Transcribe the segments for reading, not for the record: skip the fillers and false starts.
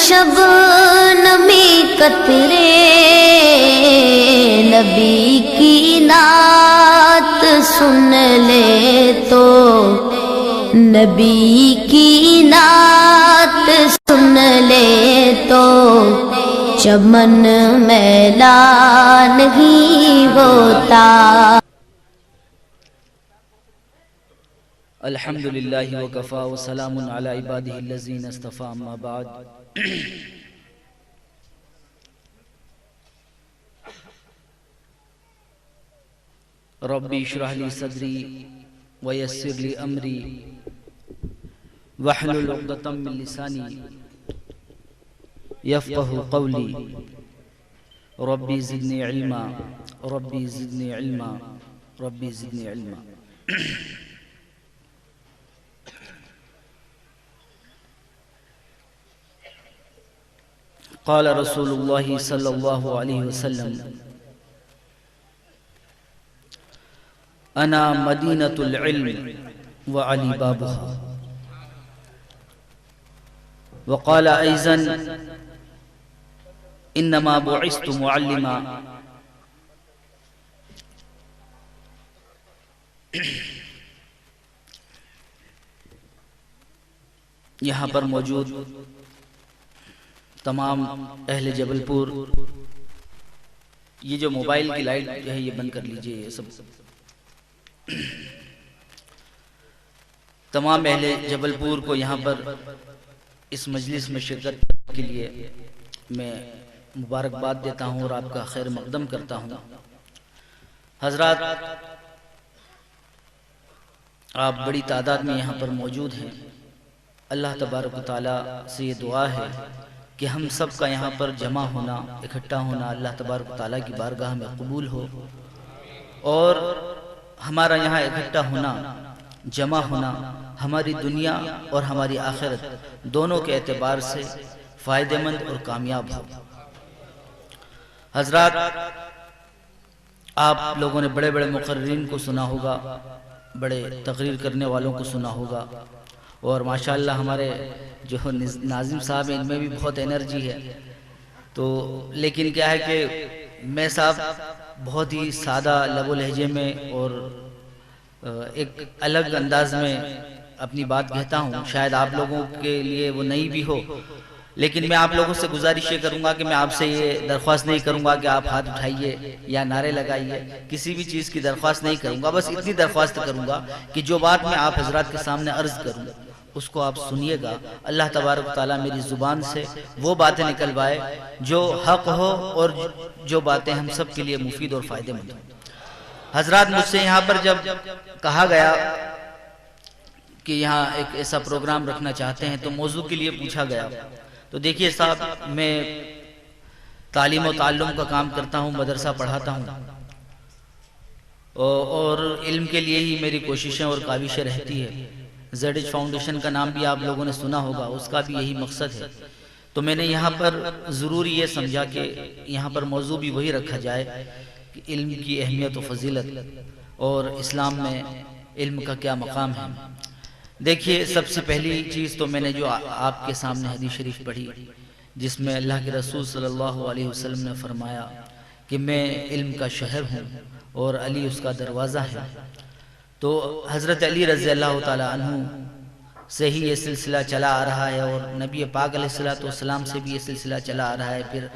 शबनमी कतरे नबी की नात सुन ले तो, नबी की नात सुन ले तो चमन मैला नहीं होता। अल्हम्दुलिल्लाहि व कफ़ा व सलामुन अला इबादिहि लज़ीना इस्तफ़ा, अम्मा बाद। रब्बी इश्रह ली सदरी व यस्सिर ली अमरी वहलुल उक़दतम मिन लिसानी यफ़क़हू क़ौली। रब्बी ज़िदनी इल्मा, रब्बी ज़िदनी इल्मा, रब्बी ज़िदनी इल्मा। क़ाल रसूलुल्लाहि सल्लल्लाहु अलैहि वसल्लम, अना मदीनतुल इल्म व अली बाबुहा। व क़ाल ऐज़न, इन्नमा बुइस्तु मुअल्लिमा। यहाँ पर मौजूद तमाम अहले जबलपुर, ये जो मोबाइल की लाइट जो है ये बंद कर लीजिए। ये सब तमाम अहले जबलपुर को यहाँ पर इस मजलिस में शिरकत के लिए मैं मुबारकबाद देता हूँ और आपका खैर मकदम करता हूँ। हजरात, आप बड़ी तादाद में यहाँ पर मौजूद हैं। अल्लाह तबारक व तआला से ये दुआ है कि हम सब का यहाँ पर जमा होना, इकट्ठा होना अल्लाह तबारक व तआला की बारगाह में कबूल हो, और हमारा यहाँ इकट्ठा होना, जमा होना हमारी दुनिया और हमारी आखिरत दोनों के एतबार से फ़ायदेमंद और कामयाब हो। हजरात, आप लोगों ने बड़े बड़े मुक़र्रिरीन को सुना होगा, बड़े तकरीर करने वालों को सुना होगा, और माशाअल्लाह हमारे जो नाज़िम साहब हैं इनमें भी बहुत एनर्जी है। तो लेकिन क्या है कि मैं साहब बहुत ही सादा लबो लहजे में और एक अलग अंदाज में अपनी बात कहता हूँ। शायद आप लोगों के लिए वो नई भी हो, लेकिन मैं आप लोगों से गुजारिश ये करूँगा कि मैं आपसे ये दरख्वास्त नहीं करूँगा कि आप हाथ उठाइए या नारे लगाइए, किसी भी चीज़ की दरख्वास्त नहीं करूँगा। बस इतनी दरख्वास्त करूँगा कि जो बात मैं आप हजरात के सामने अर्ज़ करूँ उसको आप सुनिएगा। अल्लाह तबारक तआला मेरी ज़ुबान से वो बातें निकलवाए जो हक़ हो और जो बातें हम सब के लिए मुफीद और फ़ायदेमंद हो। हजरात, मुझसे यहाँ पर जब कहा गया कि यहाँ एक ऐसा प्रोग्राम रखना चाहते हैं तो मौजू के लिए पूछा गया। तो देखिए साहब, मैं तालीम और ताल्लुम का काम करता हूँ, मदरसा पढ़ाता हूँ, और इल्म के लिए ही मेरी कोशिशें और काविशें रहती है। ज़ेडिज फाउंडेशन का नाम भी आप लोगों ने सुना होगा, उसका भी यही मकसद है। तो मैंने यहाँ पर ज़रूरी ये समझा कि यहाँ पर मौजू भी वही रखा जाए कि इल्म की अहमियत और फजीलत और इस्लाम में इल्म का क्या मकाम है। देखिए, सबसे पहली चीज़ तो मैंने जो आपके सामने हदीस शरीफ पढ़ी जिसमें अल्लाह के रसूल सल्लल्लाहु अलैहि वसल्लम ने फरमाया कि मैं इल्म का शहर हूँ और अली उसका दरवाज़ा है। तो हज़रत अली रज़ी अल्लाह ताला अन्हु से ही ये सिलसिला चला आ रहा है, और नबी पाक अलैहिस्सलातु वस्सलाम से भी ये सिलसिला चला आ रहा है। फिर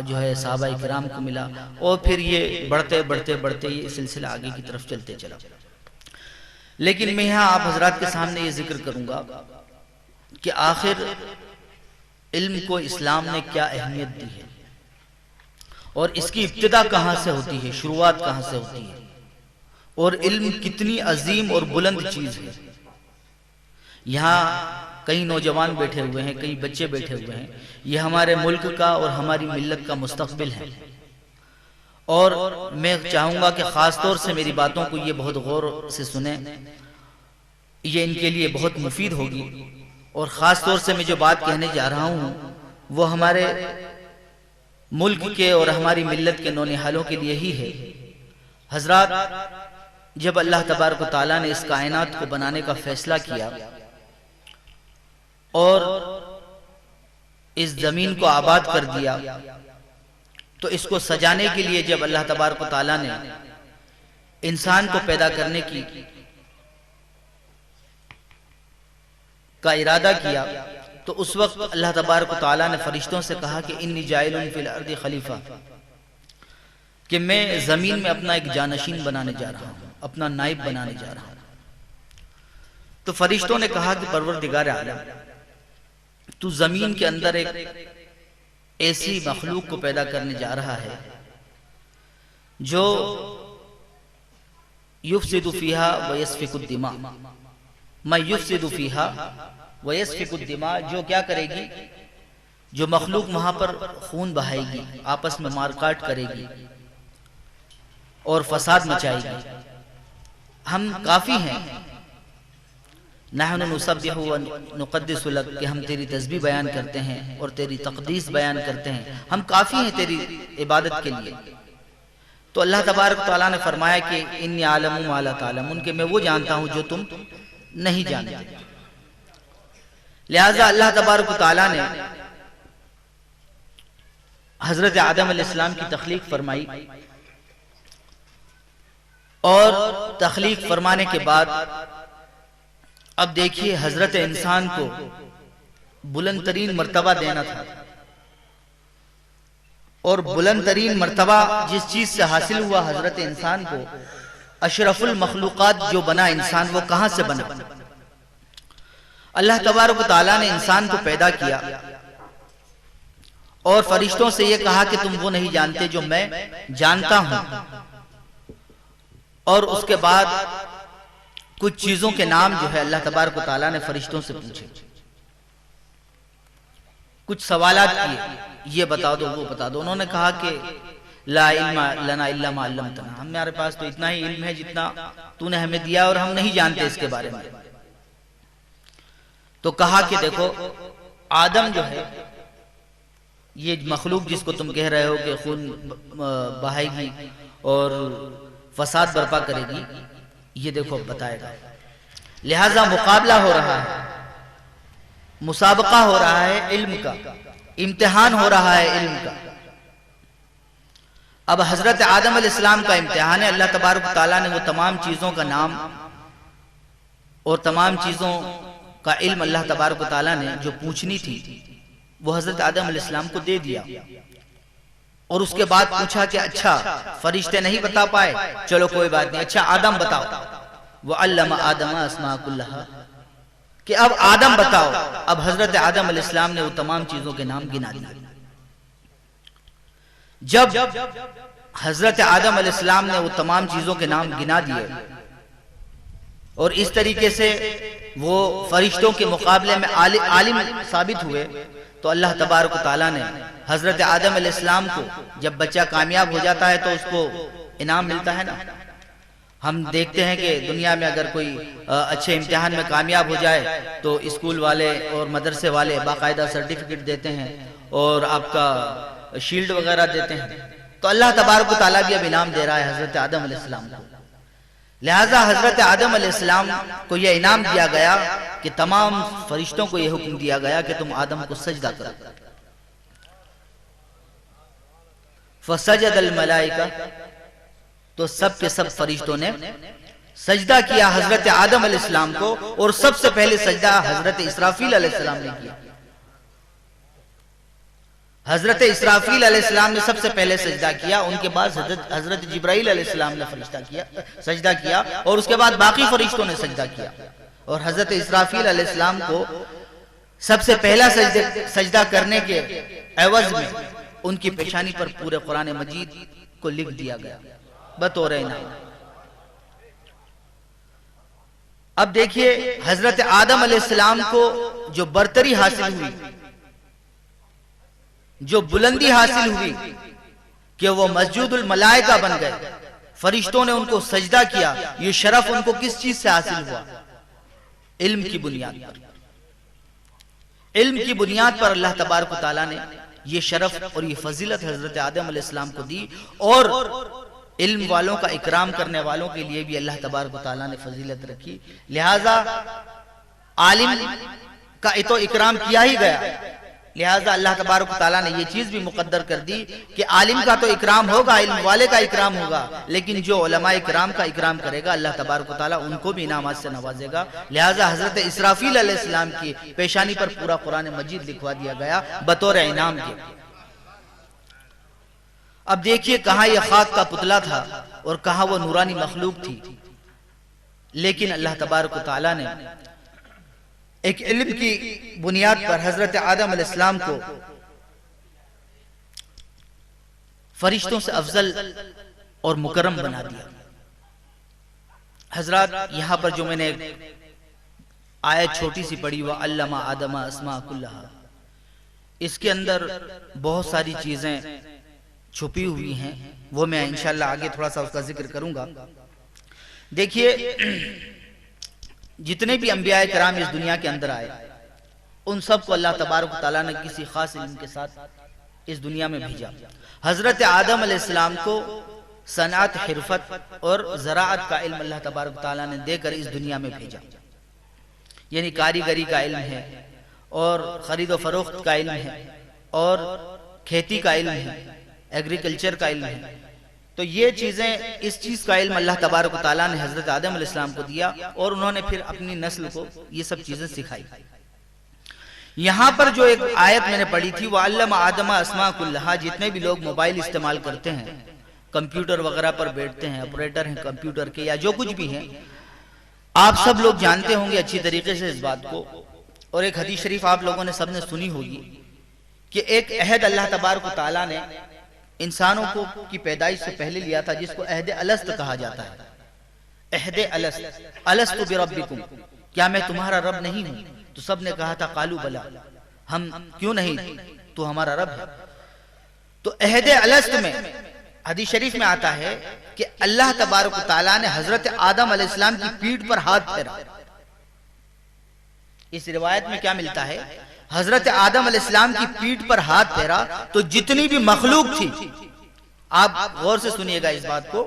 जो है सहाबा इकराम को मिला, और फिर ये बढ़ते बढ़ते बढ़ते ये सिलसिला आगे की तरफ चलते चला। लेकिन मैं यहाँ आप हजरात के सामने ये जिक्र करूँगा कि आखिर इल्म को इस्लाम ने क्या अहमियत दी है और इसकी इब्तिदा कहाँ से होती है, शुरुआत कहाँ से होती है, और इल्म कितनी अजीम और बुलंद चीज़ है। यहाँ कई नौजवान बैठे हुए हैं, कई बच्चे बैठे हुए हैं। ये हमारे मुल्क का और हमारी मिल्लत का मुस्तकबिल है, और मैं चाहूँगा कि ख़ास तौर से मेरी बातों को ये बहुत गौर से सुने, ये इनके लिए बहुत मुफीद होगी। और ख़ास तौर से मैं जो बात कहने जा रहा हूँ वो हमारे मुल्क के और हमारी मिल्लत के नौनिहालों के लिए ही है। हजरात, जब अल्लाह तबारक व तआला ने इस कायनात को बनाने का फैसला किया और इस जमीन को आबाद कर दिया, तो इसको सजाने के लिए जब अल्लाह तबारक व तआला ने इंसान को पैदा करने का इरादा किया, तो उस वक्त अल्लाह तबारक व तआला ने फरिश्तों से कहा कि इन्नी जाइलुन फिल अर्दि खलीफा, कि मैं जमीन में अपना एक जानशीन बनाने जा रहा हूं, अपना नाइब बनाने जा रहा हूं। तो फरिश्तों ने कहा कि परवरदिगार आलम, तू जमीन के अंदर एक ऐसी मखलूक को पैदा करने जा रहा है जो युफ्सिदु फीहा व यस्फिकु दिमा, मैं युफ्सिदु फीहा व यस्फिकु दिमा, जो क्या करेगी, जो मखलूक वहां पर खून बहाएगी, आपस में मारकाट करेगी और फसाद मचाएगी। हम काफी हैं, नहनु नुसब्बिहु व नुक़द्दिसु लक, कि हम तेरी तस्बीह बयान करते हैं और तेरी तक़दीस बयान करते हैं, हम काफी हैं तेरी इबादत के लिए। तो अल्लाह तबारक तआला ने फरमाया कि इन्नी आलमु मा ला तालमून, कि मैं वो जानता हूं जो तुम नहीं जानते। लिहाजा अल्लाह तबारक तआला ने हजरत आदम अलैहिस्सलाम की तख्लीक फरमाई, और तख्लीक फरमाने के बाद अब देखिए हजरत इंसान को बुलंद तरीन मर्तबा देना था, और बुलंद तरीन मर्तबा जिस चीज से हासिल हुआ हजरत इंसान को, अशरफुल मखलूकात जो बना इंसान, वो कहां से बना? अल्लाह तबारक व तआला ने इंसान को पैदा किया और फरिश्तों से यह कहा कि तुम वो नहीं जानते जो मैं जानता हूं। और उसके बाद कुछ चीजों के नाम जो है अल्लाह तबारक व तआला ने फरिश्तों से पूछे, कुछ सवालात किए, ये बता दो वो बता दो। उन्होंने कहा कि ला इल्मा लना इल्ला मा अल्लमतना, हमारे पास तो इतना ही इल्म है जितना तूने हमें दिया और हम नहीं जानते इसके बारे में। तो कहा कि देखो आदम जो है, ये मखलूक जिसको तुम कह रहे हो कि खून बहाएगी और फसाद बर्पा करेगी, ये देखो बताएगा। लिहाजा मुकाबला हो रहा है, मुसाबका हो रहा है इल्म का, इम्तिहान हो रहा है इल्म का। अब हजरत आदम अलैहिस्सलाम का इम्तिहान है। अल्लाह तबारक व तआला ने वो तमाम चीजों का नाम और तमाम चीजों का इल्म अल्लाह तबारक व तआला ने जो पूछनी थी वो हजरत आदम अलैहिस्सलाम को दे दिया। और उसके बाद पूछा कि अच्छा फरिश्ते नहीं बता पाए, चलो कोई बात नहीं, अच्छा आदम बताओ। वो अल्लम आदम अस्मा कुल्लहा, कि अब आदम बताओ। अब हजरत आदम अलैहिस्सलाम ने वो तमाम चीजों के नाम गिना दिए। जब हजरत आदम अलैहिस्सलाम ने वो तमाम चीजों के नाम गिना दिए और इस तरीके से वो फरिश्तों के मुकाबले में आलिम साबित हुए, तो अल्लाह तबारक व तआला ने हजरत आदम अलैहिस्सलाम को, जब बच्चा कामयाब हो जाता है तो उसको इनाम मिलता है ना। हम देखते हैं कि दुनिया में अगर कोई अच्छे इम्तिहान में कामयाब हो जाए तो स्कूल वाले और मदरसे वाले बाकायदा सर्टिफिकेट देते हैं और आपका शील्ड वगैरह देते हैं। तो अल्लाह तबारक व तआला भी अब इनाम दे रहा है हजरत आदम अलैहिस्सलाम को। लिहाजा हजरत आदम अलैहिस्सलाम को यह इनाम दिया गया कि तमाम फरिश्तों को यह हुक्म दिया गया कि तुम आदम को सजदा करो। फसजदल मलाइका, तो सब के सब फरिश्तों ने सजदा किया हजरत आदम अलैहिस्सलाम को, और सबसे पहले सजदा हजरत इसराफील अलैहिस्सलाम ने किया। हजरत इसराफील अलैहिस्सलाम ने सबसे पहले सजदा किया, उनके बाद हजरत जिब्राइल अलैहिस्सलाम ने सजदा किया और उसके बाद बाकी फरिश्तों ने सजदा किया। और हजरत इसराफील अलैहिस्सलाम को सबसे पहला सजदा करने के एवज में उनकी पेशानी पर पूरे कुरान मजीद को लिख दिया गया बतौर इनाम। अब देखिए हजरत आदम अलैहिस्सलाम को जो बरतरी हासिल हुई, जो बुलंदी हासिल हुई कि वो मस्जिदुल मलाइका बन गए, फरिश्तों ने उनको सजदा किया, ये शरफ उनको किस चीज से हासिल हुआ? इल्म की बुनियाद पर। इल्म की बुनियाद पर अल्लाह तबारक व तआला ने ये शरफ और ये फजीलत हजरत आदम अलैहिस्सलाम को दी, और इल्म वालों का इकराम करने वालों के लिए भी अल्लाह तबारक व तआला ने फजीलत रखी। लिहाजा आलिम का तो इकराम किया ही गया, लिहाजा अल्लाह तबारक व तआला ने ये चीज भी मुकद्दर कर दी कि आलिम का तो इकराम होगा, इल्म वाले का इकराम होगा, लेकिन जो उलमाए किराम का इकराम करेगा अल्लाह तबारक व तआला उनको भी इनामात से नवाजेगा। लिहाजा हजरत इसराफील अलैहिस्सलाम की पेशानी पर पूरा कुरान मजीद लिखवा दिया गया बतौर इनाम के। अब देखिए कहां यह खाक का पुतला था और कहां वो नूरानी मखलूक थी, लेकिन अल्लाह तबारक व तआला ने एक इल्म की बुनियाद पर हजरत आदम अलैहिस्सलाम को फरिश्तों से अफजल और मुकर्रम बना दिया। हजरत यहां पर जो मैंने आयत छोटी सी पढ़ी हुआ अल्लमा आदमा अस्मा कुल्लहा, इसके अंदर बहुत सारी चीजें छुपी हुई हैं, वो मैं इंशाल्लाह आगे थोड़ा सा उसका जिक्र करूंगा। देखिए जितने भी अंबिया किराम इस दुनिया के अंदर आए उन सबको अल्लाह तबारक व तआला ने किसी खास इल्म के साथ इस दुनिया में भेजा। हजरत आदम अलैहिस्सलाम को सनात, हिरफत और ज़राअत का इल्म अल्लाह तबारक व तआला ने देकर इस दुनिया में भेजा, यानी कारीगरी का इल्म है और खरीद व फरोख्त का इल्म है और खेती का इल्म है, एग्रीकल्चर का इल्म है। तो ये चीजें, इस चीज का इल्म अल्लाह तबारक व तआला ने हजरत आदम अलैहिस्सलाम को दिया और उन्होंने फिर अपनी नस्ल को ये सब चीजें सिखाई। यहां पर जो एक आयत मैंने पढ़ी थी वो अल्लमा आदमा अस्मा कुल्लहा, जितने भी लोग मोबाइल इस्तेमाल करते हैं, कंप्यूटर वगैरह पर बैठते हैं, ऑपरेटर हैं कंप्यूटर के या जो कुछ भी हैं, आप सब लोग जानते होंगे अच्छी तरीके से इस बात को। और एक हदीस शरीफ आप लोगों ने सबने सुनी होगी कि एक अहद अल्लाह तबारक व तआला ने इंसानों को की पैदाइश से पहले लिया था, जिसको अहद अलस्त कहा जाता है। अहद अलस्त, अलस्तु बिरब्बिकुम, क्या मैं तुम्हारा रब नहीं हूं? तो सब ने कहा था कालू बला, हम क्यों नहीं, तू हमारा रब है। तो अहद अलस्त में हदीस शरीफ में आता है कि अल्लाह तबारक व तआला ने हजरत आदम अलैहिस्सलाम की पीठ पर हाथ फेरा। इस रिवायत में क्या मिलता है, हजरत आदम अलैहिस्सलाम की पीठ पर हाथ फेरा तो जितनी भी मखलूक थी, आप गौर से सुनिएगा इस बात को,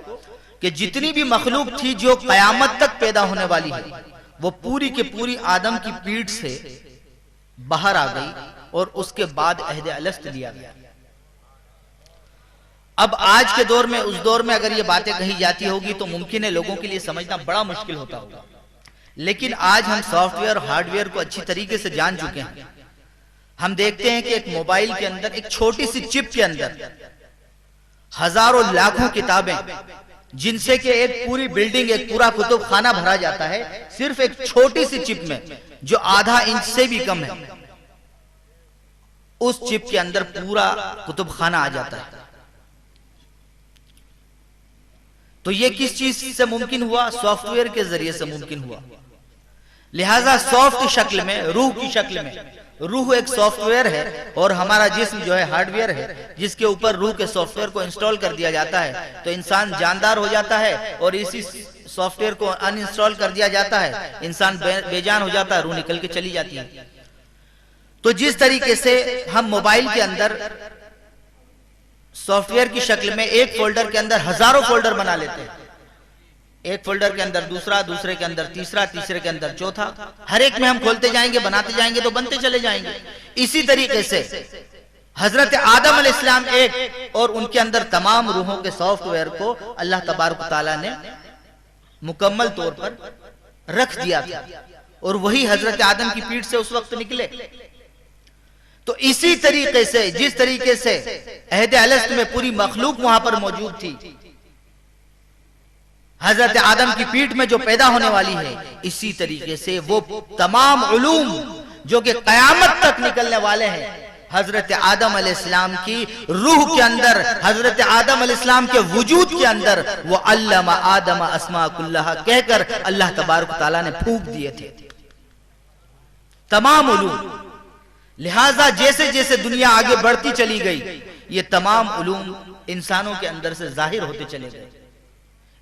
कि जितनी भी मखलूक थी जो कयामत तक पैदा होने वाली है, वो पूरी के पूरी आदम की पीठ से बाहर आ गई और उसके बाद अहद अलस्त लिया गया। अब आज के दौर में, उस दौर में अगर ये बातें कही जाती होगी तो मुमकिन है लोगों के लिए समझना बड़ा मुश्किल होता होगा, लेकिन आज हम सॉफ्टवेयर हार्डवेयर को अच्छी तरीके से जान चुके हैं। हम देखते हैं कि एक मोबाइल के अंदर, एक छोटी सी चिप के अंदर हजारों लाखों किताबें, जिनसे कि एक पूरी बिल्डिंग, एक पूरा कुतुब खाना भरा जाता है, सिर्फ एक छोटी सी चिप में जो आधा इंच से भी कम है, उस चिप के अंदर पूरा कुतुब खाना आ जाता है। तो ये किस चीज से मुमकिन हुआ? सॉफ्टवेयर के जरिए से मुमकिन हुआ। लिहाजा सॉफ्ट शक्ल में, रूह की शक्ल में, रूह एक सॉफ्टवेयर है और हमारा जिस्म जो है हार्डवेयर है, जिसके ऊपर रूह के सॉफ्टवेयर को इंस्टॉल कर दिया जाता है तो इंसान जानदार हो जाता है, और इसी सॉफ्टवेयर को अनइंस्टॉल कर दिया जाता है, इंसान बेजान हो जाता है, रूह निकल के चली जाती है। तो जिस तरीके से हम मोबाइल के अंदर सॉफ्टवेयर की शक्ल में एक फोल्डर के अंदर हजारों फोल्डर बना लेते हैं, एक फोल्डर के अंदर दूसरा, दूसरे के अंदर तीसरा, तीसरे के अंदर चौथा, हर एक में हम खोलते जाएंगे, बनाते जाएंगे तो बनते चले जाएंगे। इसी तरीके से हजरत आदम अलैहिस्सलाम एक, और उनके अंदर तमाम रूहों के सॉफ्टवेयर को अल्लाह तबारक तआला ने मुकम्मल तौर पर रख दिया था, और वही हजरत आदम की पीठ से उस वक्त निकले। तो इसी तरीके से, जिस तरीके से अहद अलस्त में पूरी मखलूक वहां पर मौजूद थी, हजरत आदम की पीठ में जो पैदा होने वाली है, इसी तरीके से वो तमाम उलूम जो कि कयामत तक निकलने वाले हैं, हजरत आदम अलैहिस्सलाम की रूह के अंदर, हजरत आदम अलैहिस्सलाम के वजूद के अंदर वो अल्लमा आदम अस्मा कुल्लहा कहकर अल्लाह तबारक तआला ने फूंक दिए थे तमाम उलूम। लिहाजा जैसे जैसे दुनिया आगे बढ़ती चली गई, ये तमाम उलूम इंसानों के अंदर से जाहिर होते चले गए।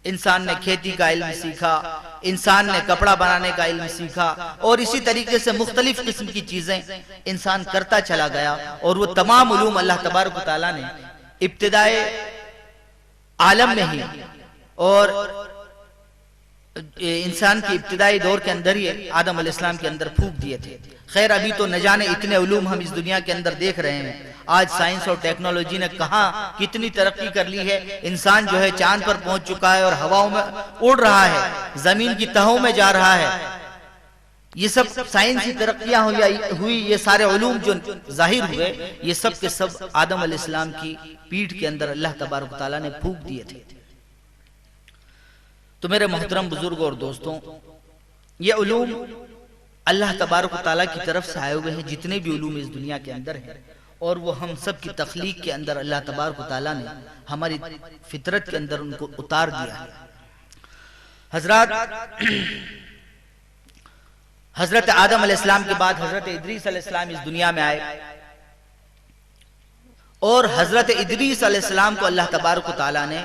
इंसान ने खेती का इल्म सीखा, इंसान ने कपड़ा बनाने का इल्म सीखा, और इसी तरीके से मुख्तलिफ किस्म की चीजें इंसान करता चला गया, और वो तमाम उलूम अल्लाह तबारक तआला ने इब्तिदाए आलम में ही और इंसान की इब्तिदाई दौर के अंदर ही आदम अलैहिस्सलाम के अंदर फूंक दिए थे। खैर अभी तो न जाने इतने उलूम हम इस दुनिया के अंदर देख रहे हैं। आज साइंस और टेक्नोलॉजी ने कहां कितनी तरक्की कर ली है। इंसान जो है चांद पर पहुंच चुका है और हवाओं में उड़ रहा है, जमीन की तहों में जा रहा है। ये सब साइंसी तरक्कियां हुई, ये सारे उलूम जो जाहिर हुए, ये सब के सब आदम अलैहिस्सलाम की पीठ के अंदर अल्लाह तबारक व तआला ने फूंक दिए थे। तो मेरे मोहतरम बुजुर्ग और दोस्तों, ये उलूम अल्लाह तबारक व तआला की तरफ से आए हुए हैं, जितने भी उलूम इस दुनिया के अंदर हैं, और वो हम सब की तख्लीक के अंदर अल्लाह तबारक व तआला ने हमारी फितरत के अंदर उनको उतार दिया है। हजरत आदम अलैहिस्सलाम के बाद हजरत इदरीस अलैहिस्सलाम इस दुनिया में आए, और हजरत इदरीस अलैहिस्सलाम को अल्लाह तबारक व तआला ने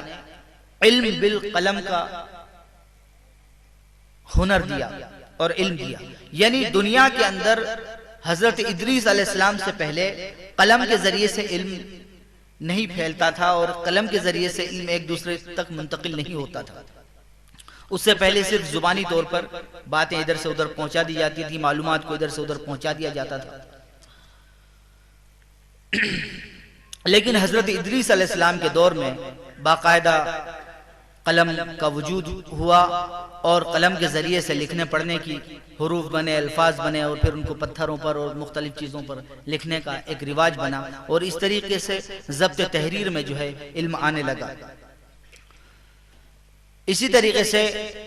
इल्म बिल कलम का हुनर दिया और इल्म दिया। यानी दुनिया के अंदर हजरत इदरीस अलैहिस्सलाम से पहले कलम के जरिए से इल्म नहीं फैलता था, और कलम के जरिए से इल्म एक दूसरे तक मुंतकिल नहीं होता था। उससे पहले सिर्फ जुबानी तौर पर बातें इधर से उधर पहुंचा दी जाती थी, मालूमात को इधर से उधर पहुंचा दिया जाता था। लेकिन हजरत इदरीस अलैहिस्सलाम के दौर में बाकायदा कलम का वजूद हुआ, और कलम के जरिए से लिखने पढ़ने की हरूफ बने, अल्फाज बने, और फिर उनको पत्थरों पर और मुख्तलिफ चीज़ों पर लिखने का एक रिवाज बना, और इस तरीके से ज़ब्त तहरीर में जो है इल्म आने लगा। इसी तरीके से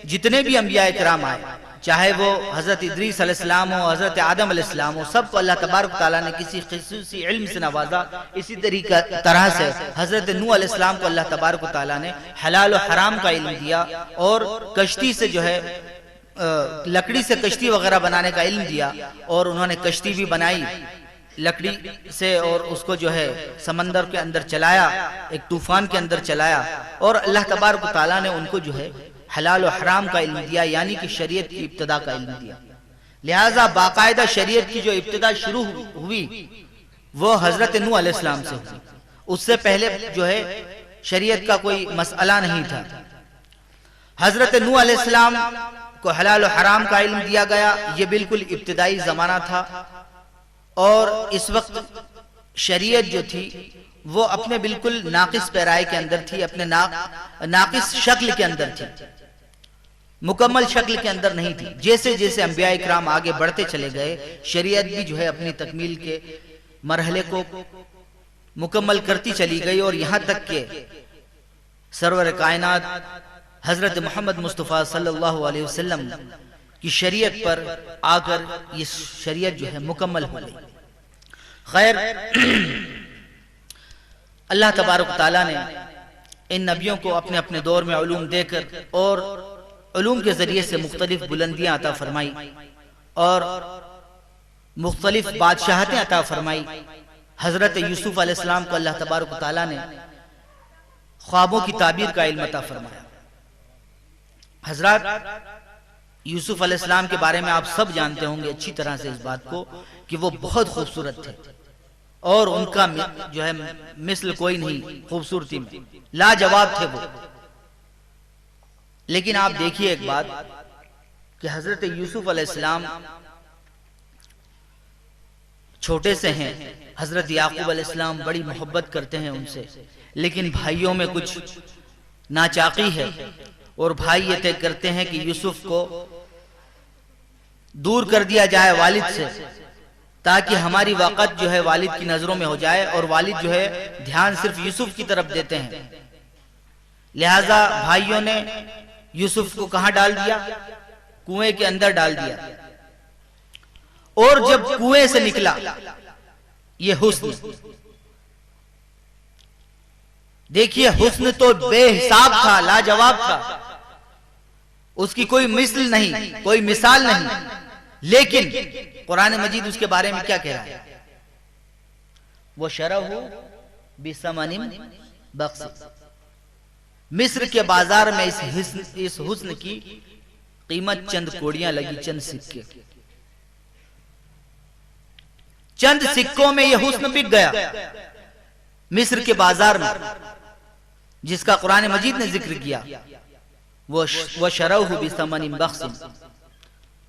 जितने भी अंबिया इकराम आए, चाहे वो हजरत इदरीस अलैहिस्सलाम हो, हजरत आदम अलैहिस्सलाम हो, सबको अल्लाह तबारक व तआला ने किसी ख़ुसूसी इल्म से नवाजा। इसी तरह से हजरत नूह अलैहिस्सलाम को अल्लाह तबारक व तआला ने हलाल और हराम का इल्म दिया, और कश्ती से जो है लकड़ी से कश्ती वगैरह बनाने का इल्म दिया, और उन्होंने कश्ती भी बनाई लकड़ी से, और उसको जो है समंदर के अंदर चलाया, एक तूफान के अंदर चलाया, और अल्लाह तबारक व तआला ने उनको जो है हलाल और हराम का इल्म दिया, यानी कि शरीयत की इब्तिदा का इल्म दिया। लिहाजा बाकायदा शरीयत की जो इब्तिदा शुरू हुई वो हजरत नूह अलैहिस्सलाम से हुई। उससे पहले जो है शरीयत का कोई मसला नहीं था। हजरत नूह अलैहिस्सलाम को हलाल और हराम का इल्म दिया गया, ये बिल्कुल इब्तिदाई जमाना था, और इस वक्त शरीयत जो थी वो अपने बिल्कुल नाकिस पैराए के अंदर थी, अपने नाकिस शक्ल के अंदर थी, मुकम्मल शक्ल के अंदर नहीं थी। जैसे जैसे अंबिया इकराम आगे बढ़ते चले गए, शरीयत भी जो है अपनी तकमील के मरहले को मुकम्मल करती चली गई, और यहां तक के सरवर कायनात हजरत मोहम्मद मुस्तफ़ा सल्लल्लाहु अलैहि वसल्लम की शरीयत पर आकर ये शरीयत जो है मुकम्मल हो गई। खैर अल्लाह तबारक तआला ने इन नबियों को अपने अपने दौर में उलूम देकर और उलूम के जरिए से मुख्तलिफ बुलंदियां अता फरमाई और मुख्तलिफ बादशाहतें अता फरमाई। हजरत यूसुफ अलैहिस्सलाम को अल्लाह तबारक तआला ने ख्वाबों की ताबीर का इल्म अता फरमाया। हजरत यूसुफ अलैहिस्सलाम के बारे में आप सब जानते होंगे अच्छी तरह से इस बात को कि वो बहुत खूबसूरत थे, और उनका जो है मिस्ल कोई नहीं खूबसूरती में, लाजवाब थे वो। लेकिन आप देखिए एक बात कि हजरत यूसुफ अलैहिस्सलाम छोटे से हैं, हजरत याकूब अलैहिस्सलाम बड़ी मोहब्बत करते हैं उनसे, लेकिन भाइयों में कुछ नाचाकी है, और भाई ये तय करते हैं कि यूसुफ को दूर कर दिया जाए वालिद से, ताकि हमारी वक़्त जो है वालिद की नजरों में हो जाए, और वालिद जो है ध्यान सिर्फ यूसुफ की तरफ देते हैं। लिहाजा भाइयों ने यूसुफ को कहां डाल दिया? कुएं के अंदर डाल दिया। और जब कुएं से निकला ये हुस्न, देखिए हुस्न तो बेहिसाब था, लाजवाब था, उसकी कोई मिसल नहीं, कोई मिसाल नहीं। लेकिन कुरान मजीद उसके बारे में क्या कह रहा है? वो शरहु बिसमनिन बख्स, मिस्र के बाजार में इस हुस्न की कीमत चंद कोड़ियां लगी, चंद सिक्के, चंद सिक्कों में यह हुस्न बिक गया मिस्र के बाजार में, जिसका कुरान मजीद ने जिक्र किया। वो शरहु बिसमनिन बख्स,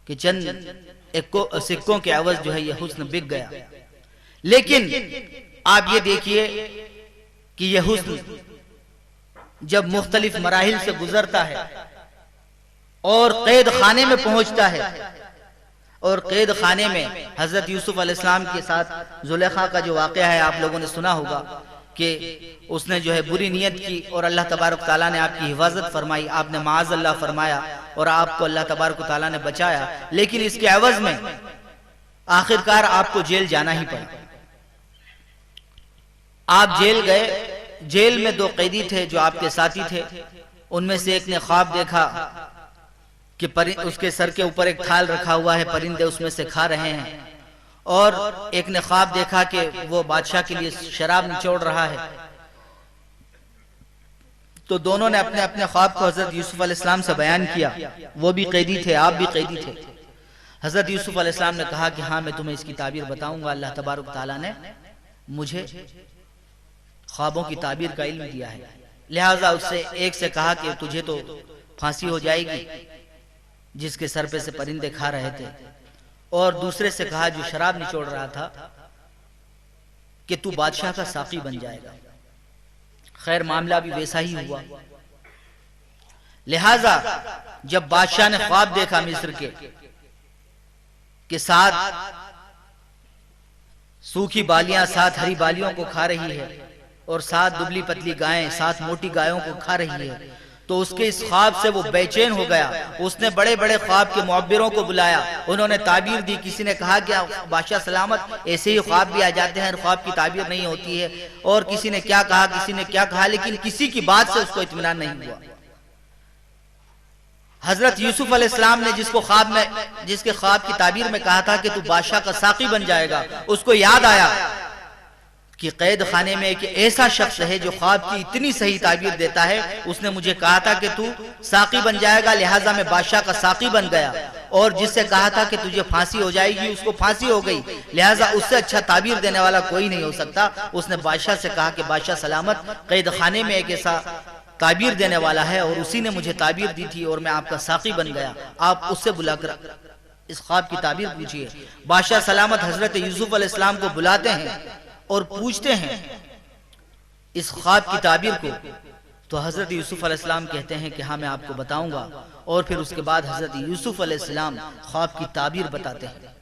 कि चंद सिक्कों के एवज जो है ये हुस्न बिक गया। लेकिन आप ये देखिए कि यह हुस्न जब मुख्तलिफ मराहिल से गुजरता है और कैद खाने में पहुंचता है, और कैद खाने में हजरत यूसुफ अलैहिस्सलाम के साथ जुलेखा का जो वाक़या है आप लोगों ने सुना होगा कि उसने जो है बुरी नीयत की और अल्लाह तबारक ताला ने आपकी हिफाजत फरमाई, आपने माज़ अल्लाह फरमाया और आपको अल्लाह तबारक ताला ने बचाया। लेकिन इसके एवज में आखिरकार आपको जेल जाना ही पड़ा। आप जेल गए। जेल में दो कैदी थे जो आपके साथी थे। उनमें से एक ने ख्वाब देखा कि उसके सर के ऊपर एक थाल रखा हुआ है, परिंदे उसमें से खा रहे हैं, और एक ने ख्वाब देखा कि वो बादशाह के लिए शराब निचोड़ रहा है। तो दोनों ने अपने अपने ख्वाब को हजरत यूसुफ अलैहिस्सलाम से बयान किया। वो भी कैदी थे, आप भी कैदी थे। हजरत यूसुफ अलैहिस्सलाम ने कहा कि हाँ, मैं तुम्हें इसकी ताबीर बताऊंगा। अल्लाह तबारक ताला ने मुझे ख्वाबों की ताबीर का इल्म दिया है। लिहाजा उससे एक से कहा कि तुझे तो फांसी हो जाएगी जिसके सर पे से परिंदे खा रहे थे, और दूसरे से कहा जो शराब निचोड़ रहा था कि तू बादशाह का साकी बन जाएगा। खैर मामला भी वैसा ही हुआ। लिहाजा जब बादशाह ने ख्वाब देखा मिस्र के साथ सूखी बालियां साथ हरी बालियों को खा रही है और साथ दुबली पतली गायें साथ मोटी गायों को खा रही है, तो उसके इस ख्वाब से वो बेचैन हो गया। उसने बड़े बड़े ख्वाब के मुअब्बिरों को बुलाया, उन्होंने ताबीर दी। किसी ने कहा कि बादशाह सलामत, ऐसे ही ख्वाब भी आ जाते हैं, ख्वाब की ताबीर नहीं होती है। और किसी ने क्या कहा, किसी ने क्या कहा, लेकिन किसी की बात से उसको इत्मीनान नहीं हुआ। हजरत यूसुफ अलैहिस्सलाम ने जिसके ख्वाब की ताबीर में कहा था कि तू बादशाह का साकी बन जाएगा, उसको याद आया कि कैद खाने में एक ऐसा शख्स है जो ख्वाब की इतनी सही ताबीर देता है। उसने मुझे कहा था कि तू साकी बन जाएगा, लिहाजा मैं बादशाह का साकी बन गया। और जिससे कहा था कि तुझे फांसी हो जाएगी, उसको फांसी हो गई। लिहाजा उससे अच्छा ताबीर देने वाला कोई नहीं हो सकता। उसने बादशाह से कहा कि बादशाह सलामत, कैद खाने में एक ऐसा ताबीर देने वाला है और उसी ने मुझे ताबीर दी थी और मैं आपका साकी बन गया। आप उससे बुलाकर इस ख्वाब की ताबीर पूछिए। बादशाह सलामत हजरत यूसुफ अलैहिस्सलाम को बुलाते हैं और पूछते हैं इस ख्वाब की ताबीर को। तो हजरत यूसुफ अलैहिस्सलाम कहते हैं कि हाँ, मैं आपको बताऊंगा। और फिर उसके बाद हजरत यूसुफ अलैहिस्सलाम ख्वाब की ताबीर बताते हैं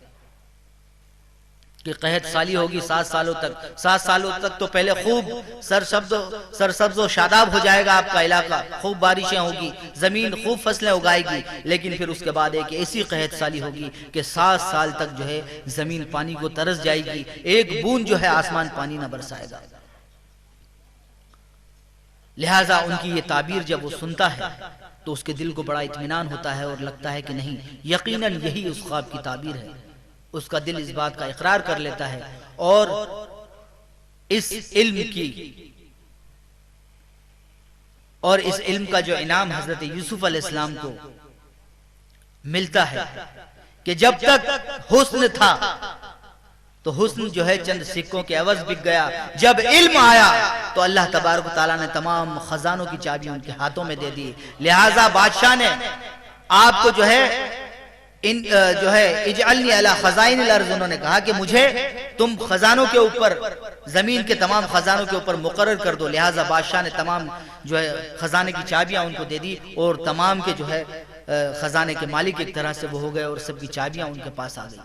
कि कहत साली होगी 7 सालों तक। 7 सालों तक तो पहले खूब सरसब्ज और शादाब हो जाएगा आपका इलाका, खूब बारिशें होगी, जमीन खूब फसलें उगाएगी। लेकिन फिर उसके बाद एक ऐसी कहत साली होगी कि 7 साल तक जो है जमीन पानी को तरस जाएगी, एक बूंद जो है आसमान पानी न बरसाएगा। लिहाजा उनकी ये ताबीर जब वो सुनता है तो उसके दिल को बड़ा इत्मीनान होता है और लगता है कि नहीं, यकीनन यही उस ख्वाब की ताबीर है। उसका दिल इस बात का इकरार कर लेता है और इस इल्म का जो इनाम हजरत यूसुफ अलैहिस्सलाम को मिलता है कि जब तक हुस्न था तो हुस्न जो है चंद सिक्कों के एवज बिक गया। जब इल्म आया तो अल्लाह तबारक तआला ने तमाम खजानों की चाबी उनके हाथों में दे दी। लिहाजा बादशाह ने आपको जो है इजअलनी अला खजाइनिल अर्ज़, उन्होंने कहा कि मुझे तुम खजानों के ऊपर, जमीन के तमाम खजानों के ऊपर मुकर्रर कर दो। लिहाजा बादशाह ने तमाम जो है खजाने की चाबियां उनको दे दी और तमाम के जो है खजाने के मालिक एक तरह से वो हो गए और सबकी चाबियां उनके पास आ गई।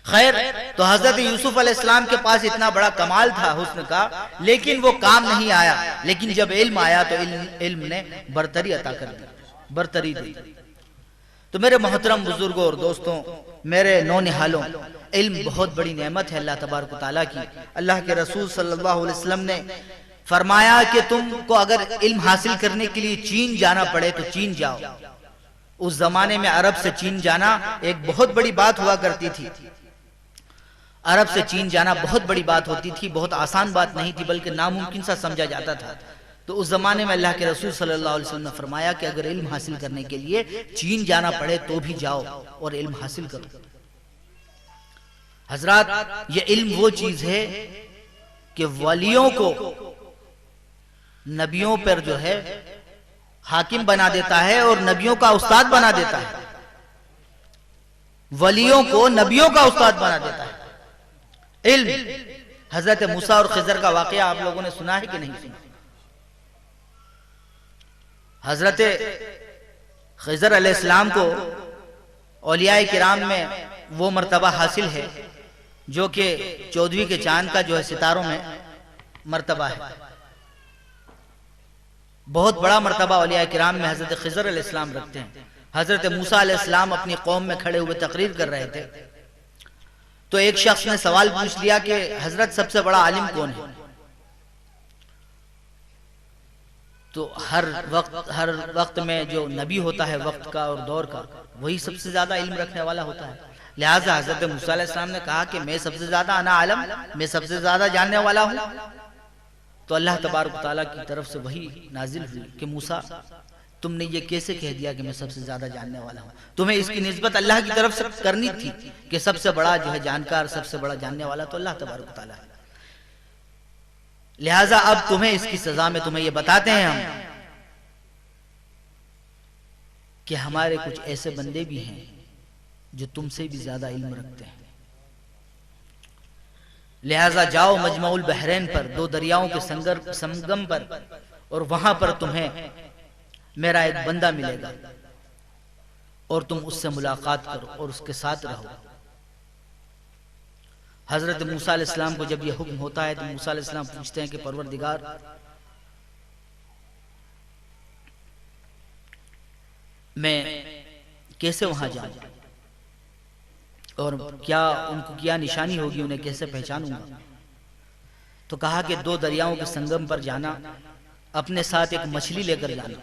खैर, तो हजरत यूसुफ अलैहिस्सलाम के पास इतना बड़ा कमाल था हुस्न का, लेकिन वो काम नहीं आया। लेकिन जब इल्म आया तो इल्म ने बरतरी अता कर दी, बरतरी दी। तो मेरे मोहतरम बुजुर्गों और दोस्तों, मेरे नौनिहालों, इल्म बहुत बड़ी नेमत है अल्लाह तबारक तआला की। अल्लाह के रसूल सल्लल्लाहु अलैहि वसल्लम ने फरमाया कि तुमको अगर इल्म हासिल करने के लिए चीन जाना पड़े तो चीन जाओ। उस जमाने में अरब से चीन जाना एक बहुत बड़ी बात हुआ करती थी। अरब से चीन जाना बहुत बड़ी बात होती थी, बहुत आसान बात नहीं थी, बल्कि नामुमकिन सा समझा जाता था। तो उस जमाने में अल्लाह के रसूल सल्लल्लाहु अलैहि वसल्लम ने फरमाया कि अगर इल्म हासिल करने के लिए चीन जाना पड़े तो भी जाओ और इल्म हासिल करो। हजरात, ये इल्म वो चीज है कि वलियों को नबियों पर जो है हाकिम बना देता है और नबियों का उस्ताद बना देता है। वलियों को नबियों का उस्ताद बना देता है। इल्म, हजरत मूसा और खिजर का वाकया आप लोगों ने सुना है कि नहीं सुना? हजरत खिजर अलैहिस्सलाम को औलियाए किराम में वो मर्तबा हासिल है जो कि 14वीं के चांद का जो है सितारों में मर्तबा है। बहुत बड़ा मर्तबा औलियाए किराम में हजरत खिजर अलैहिस्सलाम रखते हैं। हजरत मूसा अलैहिस्सलाम अपनी कौम में खड़े हुए तकरीर कर रहे थे, तो एक शख्स ने सवाल पूछ लिया कि हजरत सबसे बड़ा आलिम कौन है? तो हर वक्त में जो नबी होता है वक्त का और दौर का, वही सबसे ज्यादा इल्म रखने वाला होता है। लिहाजा हजरत मूसा अलैहिस्सलाम ने कहा कि मैं सबसे ज्यादा अना आलम, मैं सबसे ज्यादा जानने वाला हूं। तो अल्लाह तबारक व तआला की तरफ से वही नाजिल हुई कि मूसा, तुमने ये कैसे कह दिया कि मैं सबसे ज्यादा जानने वाला हूं? तुम्हें इसकी निस्बत अल्लाह की तरफ से करनी थी कि सबसे बड़ा जो है जानकार, सबसे बड़ा जानने वाला तो अल्लाह तबारक व तआला है। लिहाजा अब तुम्हें इसकी सजा में तुम्हें ये बताते हैं हम कि हमारे कुछ ऐसे बंदे भी हैं जो तुमसे भी ज्यादा इल्म रखते हैं। लिहाजा जाओ मजमाउल बहरैन पर, दो दरियाओं के संगम पर, और वहां पर तुम्हें मेरा एक बंदा मिलेगा और तुम उससे मुलाकात करो और उसके साथ रहो। हजरत मूसा अलैहिस्सलाम को जब यह हुक्म होता है तो मूसा अलैहिस्सलाम पूछते हैं कि परवरदिगार, मैं कैसे वहां जाऊं और क्या उनको क्या निशानी होगी, उन्हें कैसे पहचानूंगा? तो कहा कि दो दरियाओं के संगम पर जाना, अपने साथ एक मछली लेकर जाना।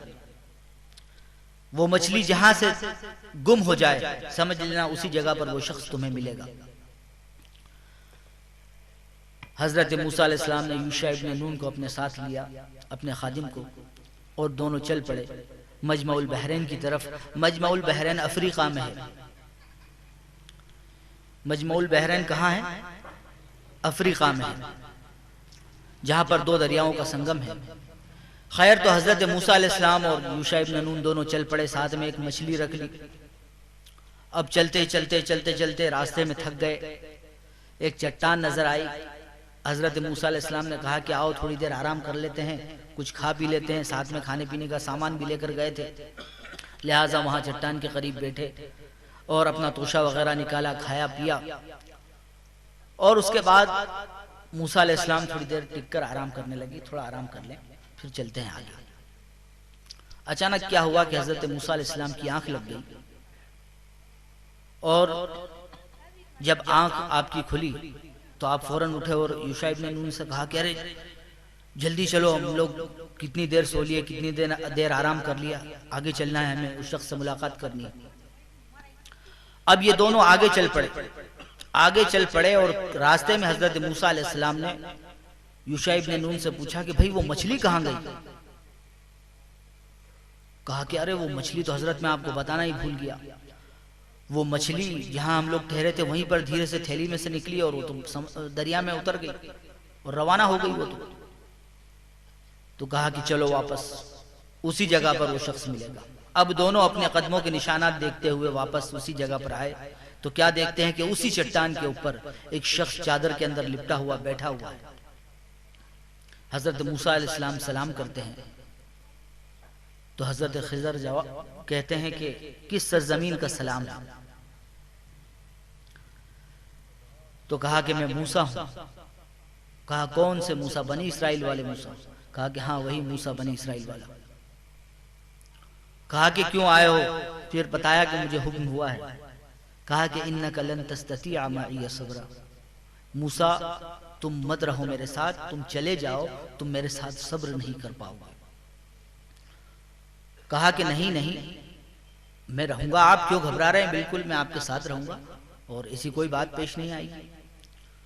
वो मछली जहां से गुम हो जाए समझ लेना उसी जगह पर वो शख्स तुम्हें मिलेगा। हजरत मूसा अलैहिस्सलाम ने यूशा इब्न नून को अपने साथ लिया, अपने खादिम को, और दोनों चल पड़े मजमाउल बहरैन की तरफ। मजमाउल बहरैन अफ्रीका में है। मजमाउल बहरैन कहाँ है? अफ्रीका में है, जहां पर दो दरियाओं का संगम है। खैर, तो हजरत मूसा अलैहिस्सलाम और यूशा इब्न नून दोनों चल पड़े, साथ में एक मछली रख ली। अब चलते चलते चलते चलते रास्ते में थक गए। एक चट्टान नजर आई। हजरत मूसा अलैहिस्सलाम ने कहा कि आओ थोड़ी देर आराम कर लेते हैं, कुछ खा पी लेते हैं। साथ में खाने पीने का सामान भी लेकर गए थे। लिहाजा वहां चट्टान के करीब बैठे और अपना तोशा वगैरह निकाला, खाया पिया, और उसके बाद मूसा अलैहिस्सलाम थोड़ी देर टिक कर आराम करने लगी। थोड़ा आराम कर लें, फिर चलते हैं आगे। अचानक क्या हुआ कि हजरत मूसा अलैहिस्सलाम की आंख लग गई, और जब आंख आपकी खुली तो आप फौरन उठे और यूशा इब्न नून से कहा कि अरे जल्दी चलो, हम लोग कितनी देर सो लिए, कितनी देर आराम कर लिया, आगे चलना है, हमें उस शख्स से मुलाकात करनी है। अब ये दोनों आगे चल पड़े और रास्ते में हजरत मूसा अलैहिस्सलाम ने यूशा इब्न नून से पूछा कि भाई वो मछली कहाँ गई? कहा कि अरे वो मछली तो हजरत मैं आपको बताना ही भूल गया। वो मछली जहां हम लोग ठहरे थे वहीं पर धीरे से थैली में से निकली और वो तो दरिया में उतर गई और रवाना हो गई वो तो कहा कि चलो वापस उसी जगह पर वो शख्स मिलेगा। अब दोनों अपने कदमों के निशानात देखते हुए वापस उसी जगह पर आए तो क्या देखते हैं कि उसी चट्टान के ऊपर एक शख्स चादर के अंदर लिपटा हुआ बैठा हुआ है। हजरत मूसा अलैहिस्सलाम सलाम करते हैं तो हजरत खिजर जवाब कहते हैं कि किस सरजमीन का सलाम है? तो कहा कि मैं मूसा हूं। कहा कौन से मूसा? बनी इस्राइल वाले मूसा। कहा कि हाँ वही मूसा बनी इस्राइल वाला। कहा कि क्यों आए हो? फिर बताया कि मुझे हुक्म हुआ है। कहा कि इन्नका लन तस्ततिअ मई सब्रा, मूसा तुम मत रहो मेरे साथ, तुम चले जाओ, तुम मेरे साथ सब्र नहीं कर पाओगे। कहा कि नहीं नहीं मैं रहूंगा, आप क्यों घबरा रहे हैं? बिल्कुल मैं आपके साथ रहूंगा और ऐसी कोई बात पेश नहीं आएगी।